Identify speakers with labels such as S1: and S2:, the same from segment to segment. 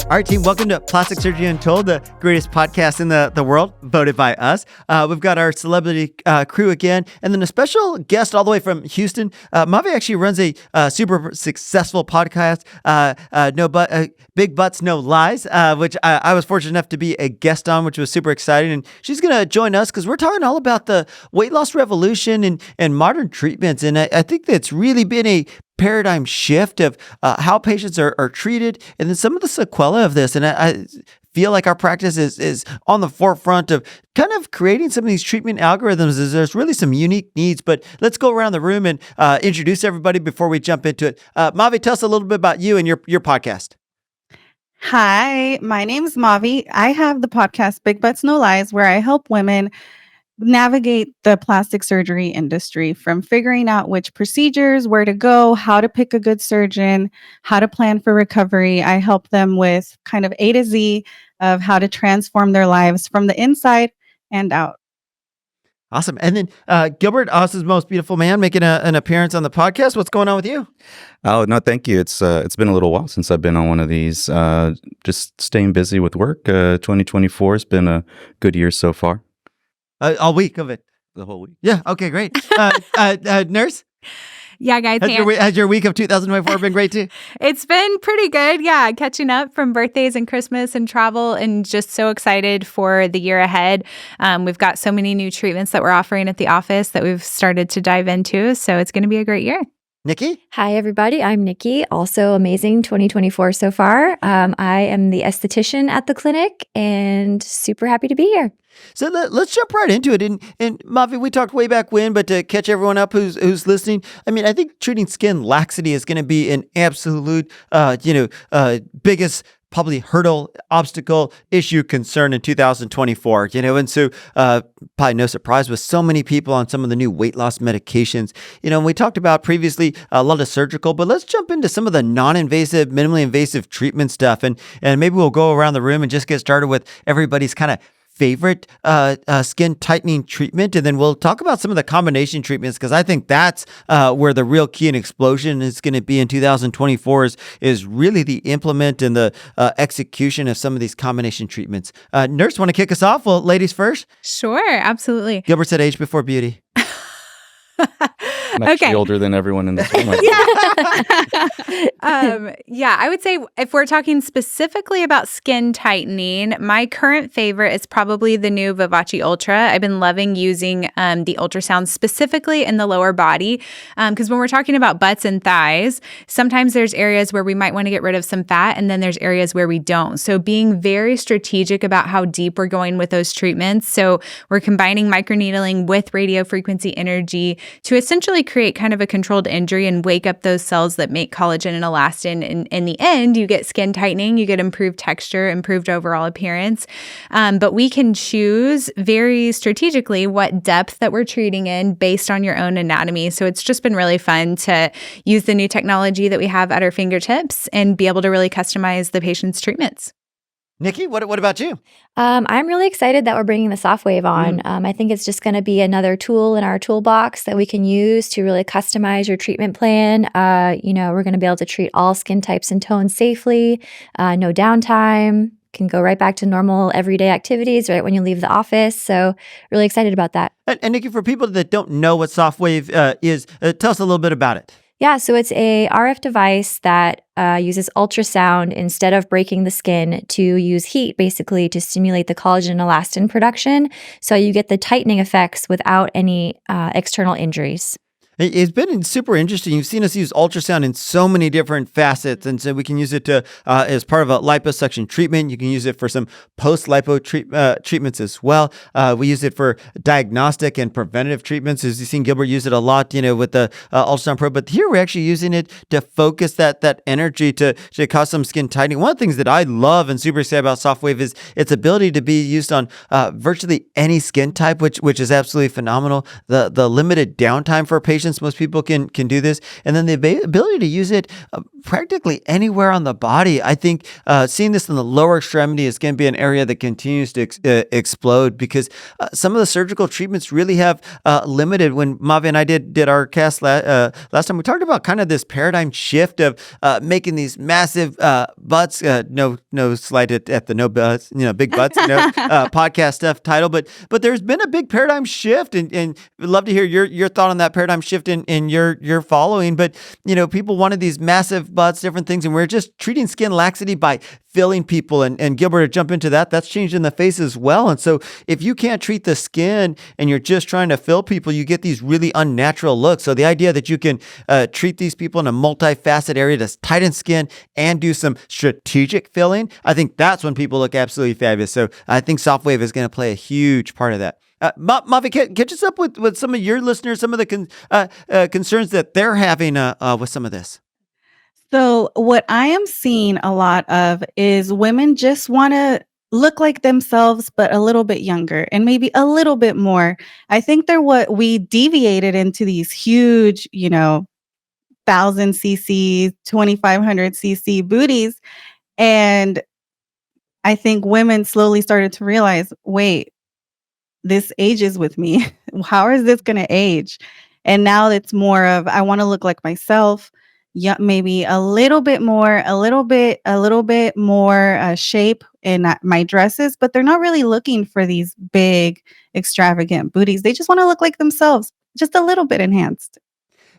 S1: All right, team, welcome to Plastic Surgery Untold, the greatest podcast in the world, voted by us. We've got our celebrity crew again, and then a special guest all the way from Houston. Mavi actually runs a super successful podcast, Big Butts, No Lies, which I was fortunate enough to be a guest on, which was super exciting. And she's going to join us because we're talking all about the weight loss revolution and modern treatments. And I think that's really been a paradigm shift of how patients are treated, and then some of the sequelae of this. And I feel like our practice is on the forefront of kind of creating some of these treatment algorithms. There's really some unique needs, but let's go around the room and introduce everybody before we jump into it. Mavi, tell us a little bit about you and your podcast.
S2: Hi, my name's Mavi. I have the podcast Big Butts, No Lies, where I help women navigate the plastic surgery industry, from figuring out which procedures, where to go, how to pick a good surgeon, how to plan for recovery. I help them with kind of A to Z of how to transform their lives from the inside and out.
S1: Awesome. And then Gilbert, Austin's most beautiful man, making an appearance on the podcast. What's going on with you?
S3: Oh, no, thank you. It's been a little while since I've been on one of these. Just staying busy with work. 2024 has been a good year so far.
S1: All week of it.
S3: The whole week.
S1: Yeah. Okay, great. Nurse?
S4: Yeah, guys.
S1: Has your week of 2024 been great too?
S4: It's been pretty good. Yeah, catching up from birthdays and Christmas and travel, and just so excited for the year ahead. We've got so many new treatments that we're offering at the office that we've started to dive into. So it's going to be a great year.
S1: Nikki?
S5: Hi, everybody. I'm Nikki. Also amazing 2024 so far. I am the esthetician at the clinic and super happy to be here.
S1: So let's jump right into it. And Mavi, we talked way back when, but to catch everyone up who's listening, I mean, I think treating skin laxity is going to be an absolute, biggest probably hurdle, obstacle, issue, concern in 2024, and so probably no surprise with so many people on some of the new weight loss medications. We talked about previously a lot of surgical, but let's jump into some of the non-invasive, minimally invasive treatment stuff. And maybe we'll go around the room and just get started with everybody's kind of favorite skin tightening treatment, and then we'll talk about some of the combination treatments, because I think that's where the real key and explosion is going to be in 2024 is really the implement and the execution of some of these combination treatments. Nurse, want to kick us off? Well, ladies first.
S4: Sure, absolutely.
S1: Gilbert said age before beauty.
S3: I'm actually older than everyone in this room.
S4: I would say if we're talking specifically about skin tightening, my current favorite is probably the new Vivace Ultra. I've been loving using the ultrasound specifically in the lower body, because when we're talking about butts and thighs, sometimes there's areas where we might want to get rid of some fat, and then there's areas where we don't. So being very strategic about how deep we're going with those treatments. So we're combining microneedling with radio frequency energy to essentially create kind of a controlled injury and wake up those cells that make collagen and elastin. And in the end, you get skin tightening, you get improved texture, improved overall appearance. But we can choose very strategically what depth that we're treating in based on your own anatomy. So it's just been really fun to use the new technology that we have at our fingertips and be able to really customize the patient's treatments.
S1: Nikki, what about you?
S5: I'm really excited that we're bringing the Sofwave on. I think it's just going to be another tool in our toolbox that we can use to really customize your treatment plan. We're going to be able to treat all skin types and tones safely, no downtime, can go right back to normal everyday activities right when you leave the office. So really excited about that.
S1: And Nikki, for people that don't know what Sofwave is, tell us a little bit about it.
S5: Yeah, so it's a RF device that uses ultrasound instead of breaking the skin to use heat, basically, to stimulate the collagen and elastin production. So you get the tightening effects without any external injuries.
S1: It's been super interesting. You've seen us use ultrasound in so many different facets. And so we can use it to as part of a liposuction treatment. You can use it for some post-lipo treatments as well. We use it for diagnostic and preventative treatments. As you've seen Gilbert use it a lot, with the ultrasound probe. But here we're actually using it to focus that energy to cause some skin tightening. One of the things that I love and super excited about Sofwave is its ability to be used on virtually any skin type, which is absolutely phenomenal. The limited downtime for a patient patients, most people can do this, and then the ability to use it practically anywhere on the body. I think seeing this in the lower extremity is going to be an area that continues to explode, because some of the surgical treatments really have limited. When Mavi and I did our cast last time, we talked about kind of this paradigm shift of making these massive butts. No slide at the no butts, big butts, podcast stuff title, but there's been a big paradigm shift, and we'd love to hear your thought on that paradigm shift in your following. But people wanted these massive butts, different things, and we're just treating skin laxity by filling people. And Gilbert, to jump into that's changed in the face as well. And so if you can't treat the skin and you're just trying to fill people, you get these really unnatural looks. So the idea that you can treat these people in a multifaceted area to tighten skin and do some strategic filling, I think that's when people look absolutely fabulous. So I think Sofwave is going to play a huge part of that. Mavi, catch us up with some of your listeners, some of the concerns that they're having with some of this.
S2: So what I am seeing a lot of is women just want to look like themselves, but a little bit younger and maybe a little bit more. I think we deviated into these huge, 1,000 cc, 2,500 cc booties. And I think women slowly started to realize, wait, this ages with me. How is this going to age? And now it's more of, I want to look like myself. Yeah, maybe a little bit more shape in my dresses, but they're not really looking for these big, extravagant booties. They just want to look like themselves, just a little bit enhanced.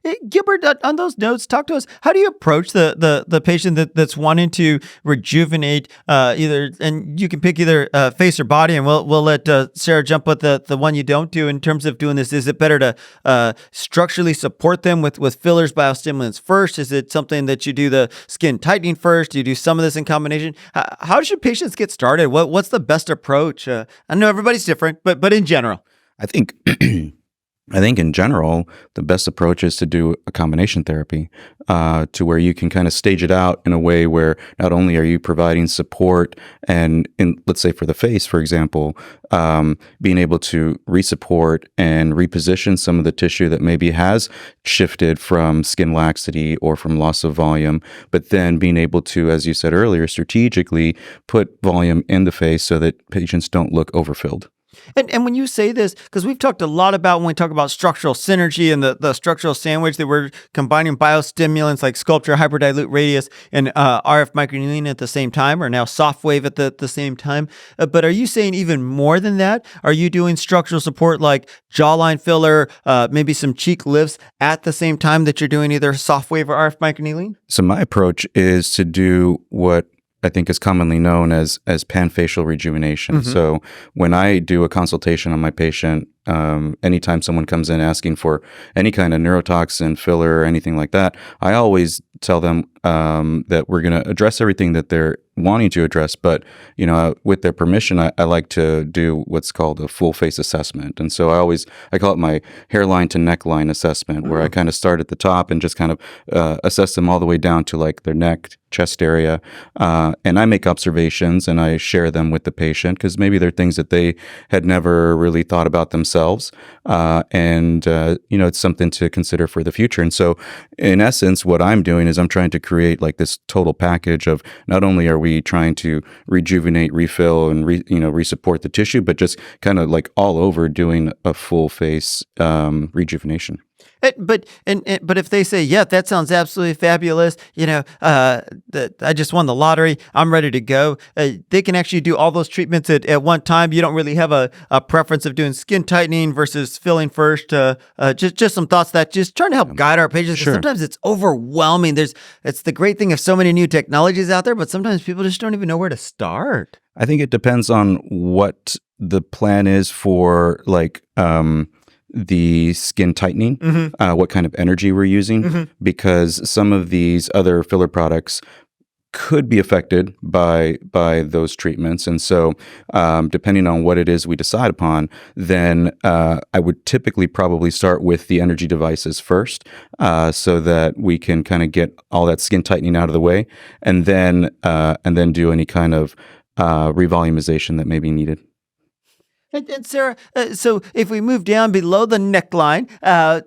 S1: Hey, Gilbert, on those notes, talk to us. How do you approach the patient that's wanting to rejuvenate either, and you can pick either face or body, and we'll let Sarah jump with the one you don't do in terms of doing this. Is it better to structurally support them with fillers, biostimulants first? Is it something that you do the skin tightening first? Do you do some of this in combination? How should patients get started? What's the best approach? I know everybody's different, but in general.
S3: I think in general, the best approach is to do a combination therapy to where you can kind of stage it out in a way where not only are you providing support and let's say for the face, for example, being able to resupport and reposition some of the tissue that maybe has shifted from skin laxity or from loss of volume, but then being able to, as you said earlier, strategically put volume in the face so that patients don't look overfilled.
S1: And when you say this, because we've talked a lot about when we talk about structural synergy and the structural sandwich, that we're combining biostimulants like Sculpture, hyperdilute radius, and RF microneedling at the same time, or now Sofwave at the same time. But are you saying even more than that? Are you doing structural support like jawline filler, maybe some cheek lifts at the same time that you're doing either Sofwave or RF microneedling?
S3: So my approach is to do what I think is commonly known as panfacial rejuvenation. Mm-hmm. So when I do a consultation on my patient, anytime someone comes in asking for any kind of neurotoxin, filler, or anything like that, I always tell them that we're going to address everything that they're wanting to address, but with their permission, I like to do what's called a full face assessment. And so I call it my hairline to neckline assessment, where I kind of start at the top and just kind of assess them all the way down to like their neck, chest area. And I make observations and I share them with the patient because maybe they're things that they had never really thought about themselves. And it's something to consider for the future. And so in essence, what I'm doing is I'm trying to create like this total package of not only are we trying to rejuvenate, refill, and resupport the tissue, but just kind of like all over doing a full face rejuvenation.
S1: But if they say, yeah, that sounds absolutely fabulous, I just won the lottery, I'm ready to go, they can actually do all those treatments at one time. You don't really have a preference of doing skin tightening versus filling first. Just some thoughts that just trying to help guide our patients. Sure. Sometimes it's overwhelming. It's the great thing of so many new technologies out there, but sometimes people just don't even know where to start.
S3: I think it depends on what the plan is for the skin tightening, what kind of energy we're using, because some of these other filler products could be affected by those treatments. And so depending on what it is we decide upon, then I would typically probably start with the energy devices first so that we can kind of get all that skin tightening out of the way and then do any kind of revolumization that may be needed.
S1: And Sarah, so if we move down below the neckline,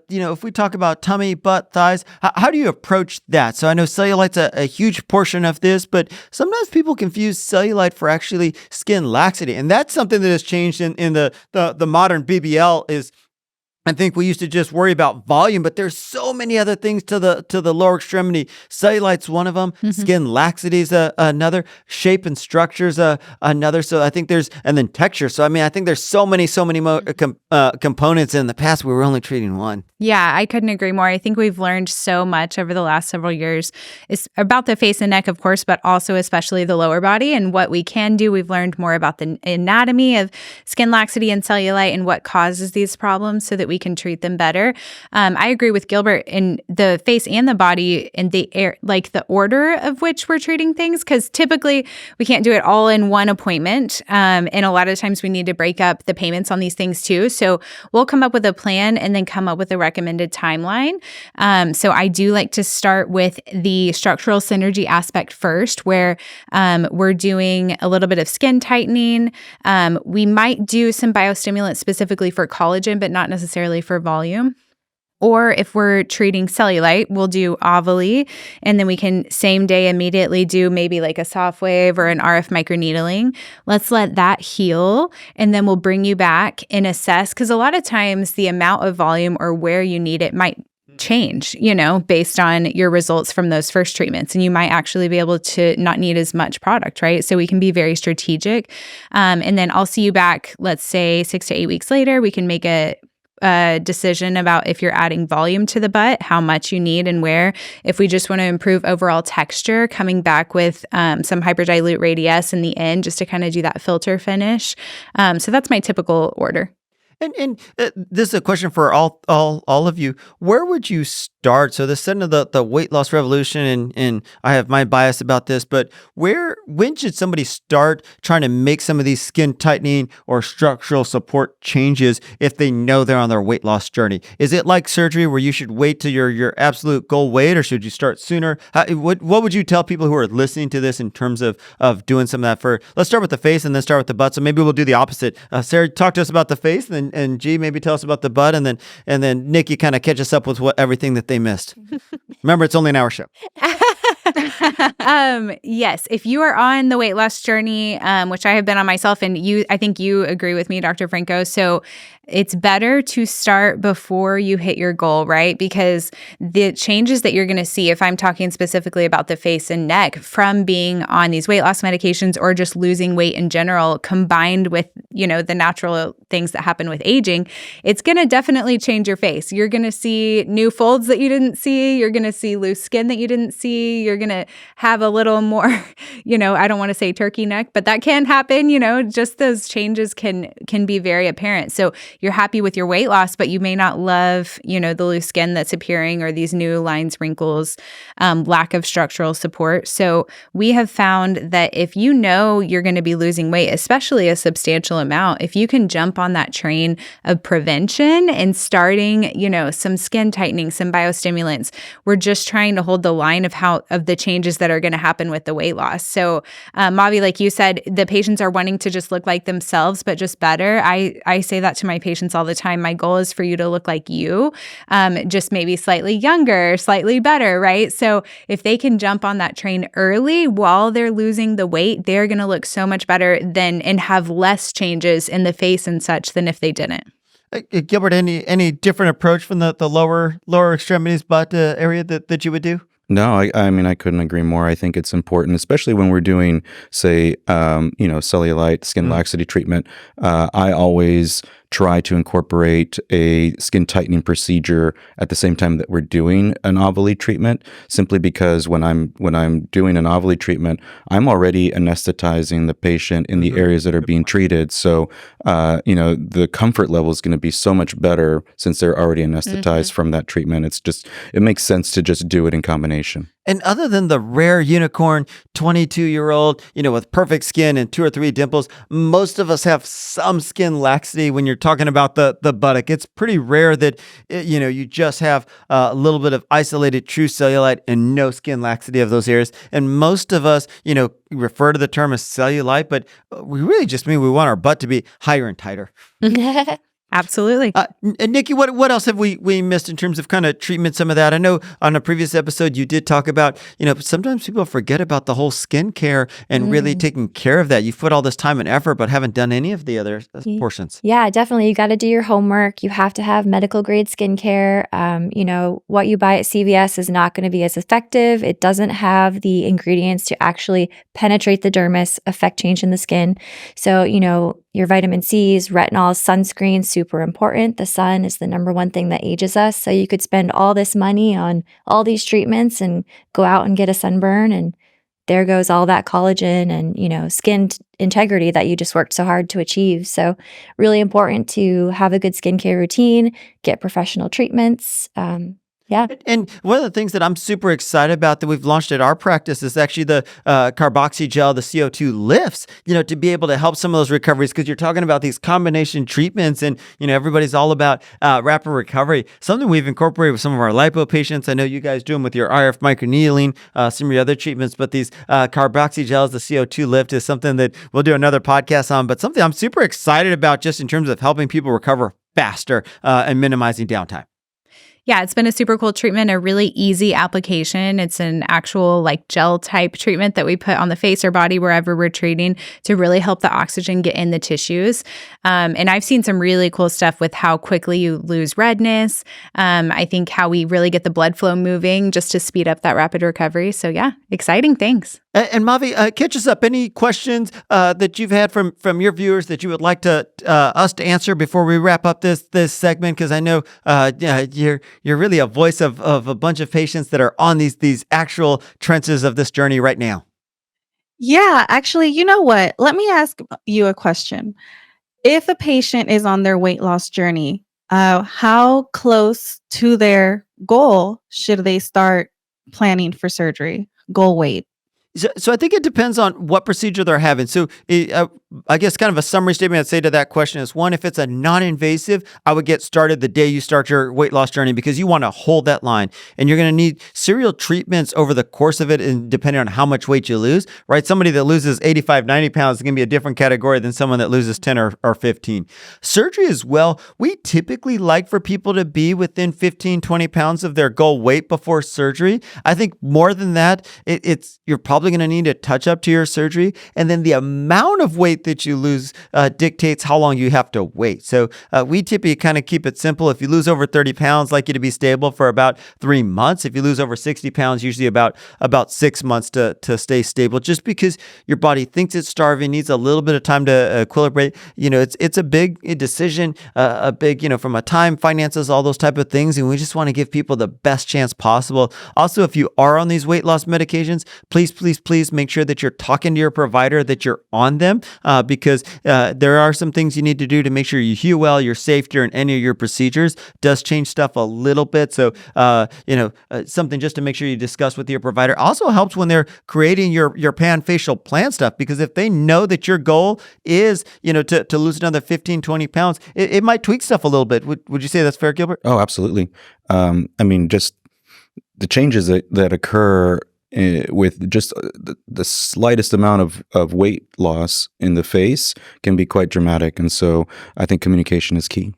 S1: if we talk about tummy, butt, thighs, how do you approach that? So I know cellulite's a huge portion of this, but sometimes people confuse cellulite for actually skin laxity. And that's something that has changed in the modern BBL is I think we used to just worry about volume, but there's so many other things to the lower extremity. Cellulite's one of them. Skin laxity is another. Shape and structure's another. So I think and then texture. So I mean, I think there's so many components. In the past, we were only treating one.
S4: Yeah, I couldn't agree more. I think we've learned so much over the last several years. It's about the face and neck, of course, but also especially the lower body and what we can do. We've learned more about the anatomy of skin laxity and cellulite and what causes these problems so that we can treat them better. I agree with Gilbert in the face and the body in the the order of which we're treating things, because typically we can't do it all in one appointment. And a lot of times we need to break up the payments on these things too. So we'll come up with a plan and then come up with a recommended timeline. So I do like to start with the structural synergy aspect first, where we're doing a little bit of skin tightening. We might do some biostimulants specifically for collagen, but not necessarily for volume. Or if we're treating cellulite, we'll do ovally, and then we can same day immediately do maybe like a Sofwave or an RF microneedling. Let's let that heal, and then we'll bring you back and assess, because a lot of times the amount of volume or where you need it might change, based on your results from those first treatments. And you might actually be able to not need as much product, right? So we can be very strategic. And then I'll see you back, let's say 6 to 8 weeks later. We can make a decision about if you're adding volume to the butt, how much you need and where. If we just want to improve overall texture, coming back with some hyperdilute radius in the end just to kind of do that filter finish. So that's my typical order.
S1: And this is a question for all of you. Where would you start? So the setting of the weight loss revolution, and I have my bias about this, but when should somebody start trying to make some of these skin tightening or structural support changes if they know they're on their weight loss journey? Is it like surgery where you should wait till your absolute goal weight, or should you start sooner? What would you tell people who are listening to this in terms of doing some of that? Let's start with the face and then start with the butt. So maybe we'll do the opposite. Sarah, talk to us about the face, and G, maybe tell us about the butt, and then Nick, you kind of catch us up with everything that they missed. Remember, it's only an hour show.
S4: Yes, if you are on the weight loss journey, which I have been on myself, and I think you agree with me, Dr. Franco. So it's better to start before you hit your goal, right? Because the changes that you're going to see, if I'm talking specifically about the face and neck, from being on these weight loss medications or just losing weight in general, combined with, the natural things that happen with aging, it's going to definitely change your face. You're going to see new folds that you didn't see. You're going to see loose skin that you didn't see. You're going to have a little more, I don't want to say turkey neck, but that can happen. Just those changes can be very apparent. So you're happy with your weight loss, but you may not love, the loose skin that's appearing or these new lines, wrinkles, lack of structural support. So we have found that if you're going to be losing weight, especially a substantial amount, if you can jump on that train of prevention and starting, some skin tightening, some biostimulants, we're just trying to hold the line of the changes that are going to happen with the weight loss. So Mavi, like you said, the patients are wanting to just look like themselves, but just better. I say that to my patients all the time. My goal is for you to look like you, just maybe slightly younger, slightly better, right? So if they can jump on that train early while they're losing the weight, they're going to look so much better and have less changes in the face and such than if they didn't.
S1: Gilbert, any different approach from the lower extremities butt area that you would do?
S3: No, I mean, I couldn't agree more. I think it's important, especially when we're doing, say, cellulite, skin laxity treatment. I always try to incorporate a skin tightening procedure at the same time that we're doing an ovule treatment, simply because when I'm doing an ovule treatment, I'm already anesthetizing the patient in the areas that are being treated. So, the comfort level is going to be so much better since they're already anesthetized from that treatment. It makes sense to just do it in combination.
S1: And other than the rare unicorn 22-year-old, with perfect skin and 2 or 3 dimples, most of us have some skin laxity when you're talking about the buttock. It's pretty rare that, you just have a little bit of isolated true cellulite and no skin laxity of those areas. And most of us, refer to the term as cellulite, but we really just mean we want our butt to be higher and tighter.
S4: Absolutely.
S1: And Nikki, what else have we missed in terms of kind of treatment, some of that? I know on a previous episode you did talk about, sometimes people forget about the whole skincare and really taking care of that. You've put all this time and effort, but haven't done any of the other portions.
S5: Yeah, definitely. You got to do your homework. You have to have medical grade skincare. What you buy at CVS is not going to be as effective. It doesn't have the ingredients to actually penetrate the dermis, affect change in the skin. So, your vitamin C's, retinol, sunscreen, super important. The sun is the number one thing that ages us. So you could spend all this money on all these treatments and go out and get a sunburn, and there goes all that collagen and, skin integrity that you just worked so hard to achieve. So really important to have a good skincare routine, get professional treatments. Yeah.
S1: And one of the things that I'm super excited about that we've launched at our practice is actually the carboxy gel, the CO2 lifts, to be able to help some of those recoveries, because you're talking about these combination treatments and, everybody's all about rapid recovery. Something we've incorporated with some of our lipo patients. I know you guys do them with your RF microneedling, some of your other treatments, but these carboxy gels, the CO2 lift is something that we'll do another podcast on, but something I'm super excited about just in terms of helping people recover faster and minimizing downtime.
S4: Yeah, it's been a super cool treatment, a really easy application. It's an actual gel type treatment that we put on the face or body wherever we're treating to really help the oxygen get in the tissues. And I've seen some really cool stuff with how quickly you lose redness. I think how we really get the blood flow moving just to speed up that rapid recovery. So yeah, exciting things.
S1: And Mavi, catch us up. Any questions that you've had from your viewers that you would like us to answer before we wrap up this segment? Because I know you're really a voice of a bunch of patients that are on these actual trenches of this journey right now.
S2: Yeah, actually, you know what? Let me ask you a question. If a patient is on their weight loss journey, how close to their goal should they start planning for surgery? Goal weight?
S1: So I think it depends on what procedure they're having. So I guess kind of a summary statement I'd say to that question is, one, if it's a non-invasive, I would get started the day you start your weight loss journey, because you want to hold that line, and you're going to need serial treatments over the course of it, and depending on how much weight you lose, right? Somebody that loses 85, 90 pounds is going to be a different category than someone that loses 10 or 15. Surgery as well, we typically like for people to be within 15, 20 pounds of their goal weight before surgery. I think more than that, you're probably going to need to touch up to your surgery, and then the amount of weight that you lose dictates how long you have to wait. So we typically kind of keep it simple. If you lose over 30 pounds, like you to be stable for about 3 months. If you lose over 60 pounds, usually about 6 months to stay stable, just because your body thinks it's starving, needs a little bit of time to equilibrate. It's a big decision, a big, from a time, finances, all those type of things, and we just want to give people the best chance possible. Also, if you are on these weight loss medications, please make sure that you're talking to your provider, that you're on them, because there are some things you need to do to make sure you heal well, you're safe during any of your procedures. Does change stuff a little bit. So, something just to make sure you discuss with your provider. Also helps when they're creating your pan facial plan stuff, because if they know that your goal is, to lose another 15, 20 pounds, it might tweak stuff a little bit. Would you say that's fair, Gilbert?
S3: Oh, absolutely. Just the changes that occur with just the slightest amount of weight loss in the face can be quite dramatic. And so I think communication is key.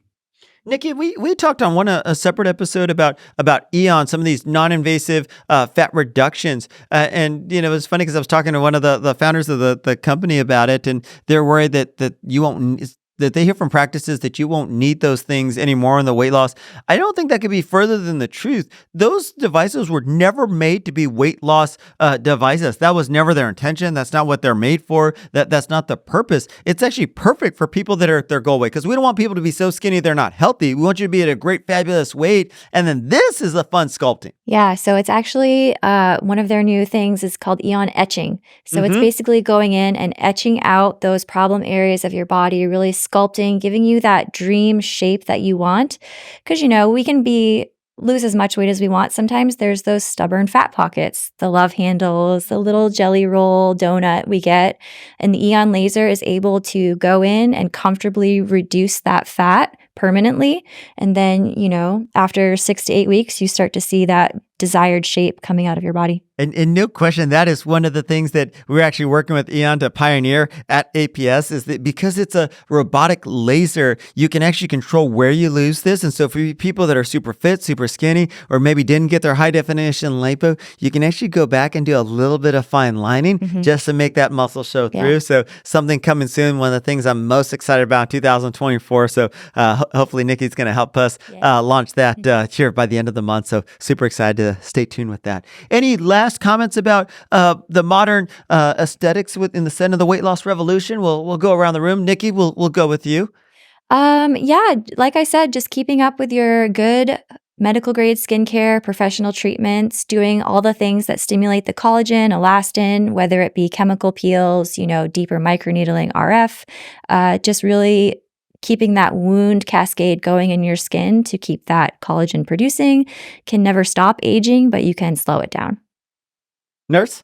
S1: Nikki, we talked on a separate episode about Eon, some of these non-invasive fat reductions. And, it was funny because I was talking to one of the founders of the company about it, and they're worried that you won't, that they hear from practices that you won't need those things anymore in the weight loss. I don't think that could be further than the truth. Those devices were never made to be weight loss devices. That was never their intention. That's not what they're made for. That's not the purpose. It's actually perfect for people that are at their goal weight, because we don't want people to be so skinny they're not healthy. We want you to be at a great, fabulous weight. And then this is the fun sculpting.
S5: Yeah, so it's actually one of their new things is called Eon etching. So it's basically going in and etching out those problem areas of your body, really sculpting, giving you that dream shape that you want. Because, we can be lose as much weight as we want, sometimes there's those stubborn fat pockets, the love handles, the little jelly roll donut we get. And the Eon laser is able to go in and comfortably reduce that fat permanently. And then, after 6 to 8 weeks, you start to see that desired shape coming out of your body.
S1: And no question, that is one of the things that we're actually working with Eon to pioneer at APS, is that because it's a robotic laser, you can actually control where you lose this. And so for people that are super fit, super skinny, or maybe didn't get their high definition lipo, you can actually go back and do a little bit of fine lining just to make that muscle show through. So something coming soon, one of the things I'm most excited about in 2024. So hopefully Nikki's going to help us launch that here by the end of the month. So super excited to stay tuned with that. Any last comments about the modern aesthetics within the center of the weight loss revolution? We'll go around the room. Nikki, we'll go with you.
S5: Like I said, just keeping up with your good medical grade skincare, professional treatments, doing all the things that stimulate the collagen, elastin, whether it be chemical peels, deeper microneedling, RF, just really keeping that wound cascade going in your skin to keep that collagen producing. Can never stop aging, but you can slow it down.
S1: Nurse?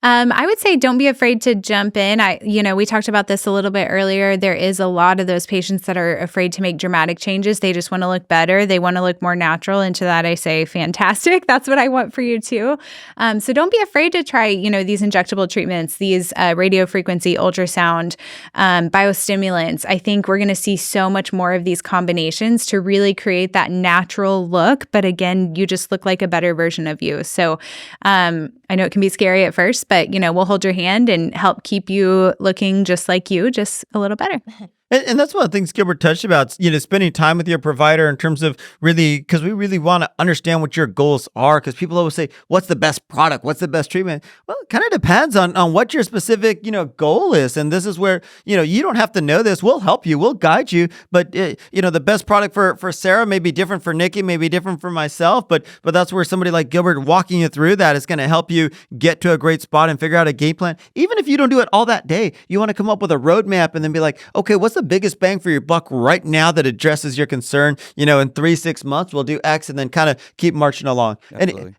S4: I would say don't be afraid to jump in. We talked about this a little bit earlier. There is a lot of those patients that are afraid to make dramatic changes. They just want to look better. They want to look more natural. And to that, I say, fantastic. That's what I want for you too. So don't be afraid to try, these injectable treatments, these radio frequency, ultrasound, biostimulants. I think we're going to see so much more of these combinations to really create that natural look. But again, you just look like a better version of you. So I know it can be scary at first, but, we'll hold your hand and help keep you looking just like you, just a little better.
S1: And that's one of the things Gilbert touched about, spending time with your provider in terms of really, because we really want to understand what your goals are, because people always say, what's the best product? What's the best treatment? Well, it kind of depends on what your specific, goal is. And this is where, you don't have to know this. We'll help you. We'll guide you. But, the best product for Sarah may be different for Nikki, may be different for myself. But that's where somebody like Gilbert walking you through that is going to help you get to a great spot and figure out a game plan. Even if you don't do it all that day, you want to come up with a roadmap and then be like, okay, what's the biggest bang for your buck right now that addresses your concern? In 3-6 months, we'll do X, and then kind of keep marching along.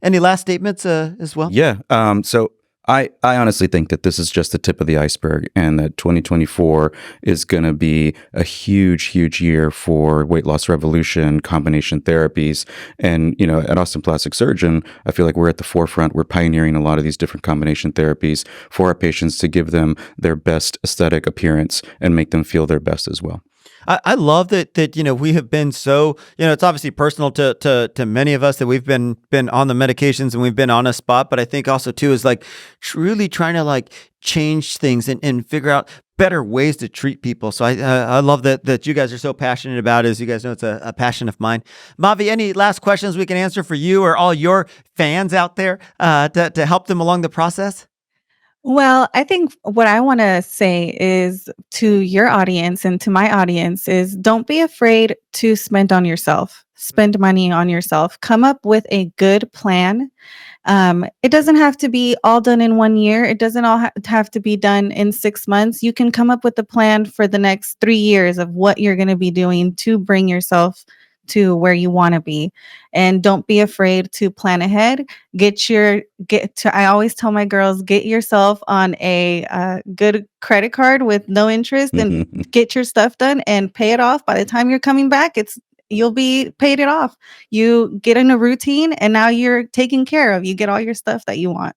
S1: Any last statements as well?
S3: Yeah. So I honestly think that this is just the tip of the iceberg, and that 2024 is going to be a huge, huge year for weight loss revolution, combination therapies. And, at Austin Plastic Surgeon, I feel like we're at the forefront. We're pioneering a lot of these different combination therapies for our patients to give them their best aesthetic appearance and make them feel their best as well.
S1: I love that we have been so, it's obviously personal to many of us that we've been on the medications and we've been on a spot, but I think also too is like truly trying to like change things and figure out better ways to treat people. So I love that you guys are so passionate about it. As you guys know, it's a passion of mine. Mavi, any last questions we can answer for you or all your fans out there to help them along the process?
S2: Well, I think what I want to say is to your audience and to my audience is don't be afraid to spend on yourself. Spend money on yourself. Come up with a good plan. It doesn't have to be all done in 1 year. It doesn't all have to be done in 6 months. You can come up with a plan for the next 3 years of what you're going to be doing to bring yourself to where you want to be. And don't be afraid to plan ahead. I always tell my girls, get yourself on a good credit card with no interest and get your stuff done and pay it off. By the time you're coming back, you'll be paid it off. You get in a routine and now you're taken care of. You get all your stuff that you want.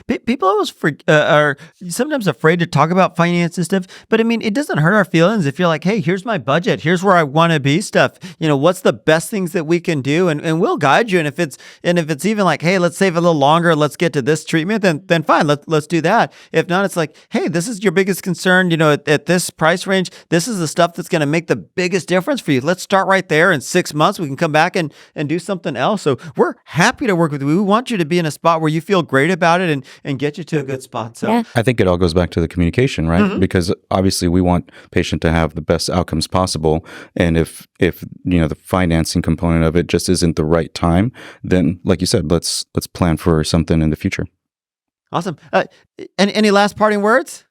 S1: People always are sometimes afraid to talk about finance and stuff, but I mean, it doesn't hurt our feelings if you're like, hey, here's my budget, here's where I want to be stuff. What's the best things that we can do, and we'll guide you. And if it's even like, hey, let's save a little longer, let's get to this treatment, then fine, let's do that. If not, it's like, hey, this is your biggest concern. At this price range, this is the stuff that's going to make the biggest difference for you. Let's start right there. In 6 months, we can come back and do something else. So we're happy to work with you. We want you to be in a spot where you feel great about it and get you to a good spot. So
S5: Yeah.
S3: I think it all goes back to the communication, right? Because obviously we want patient to have the best outcomes possible. And if the financing component of it just isn't the right time, then like you said, let's plan for something in the future.
S1: Awesome. Any last parting words?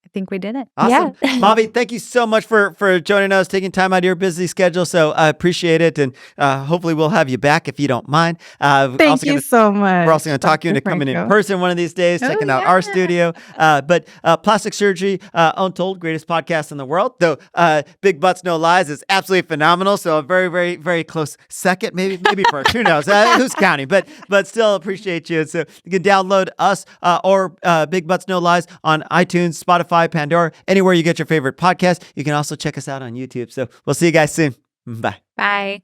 S4: I think we did it.
S1: Awesome.
S5: Yeah.
S1: Mavi, thank you so much for joining us, taking time out of your busy schedule. So I appreciate it. And hopefully we'll have you back if you don't mind.
S2: Thank you so much.
S1: We're also going to talk you into
S2: Dr.
S1: coming in
S2: Franco.
S1: person one of these days, checking out our studio. But Plastic Surgery Untold, greatest podcast in the world. Though Big Butts No Lies is absolutely phenomenal. So a very, very, very close second, maybe first. Who knows? Who's counting? But still appreciate you. So you can download us or Big Butts No Lies on iTunes, Spotify, Pandora, anywhere you get your favorite podcast. You can also check us out on YouTube. So we'll see you guys soon. Bye.
S4: Bye.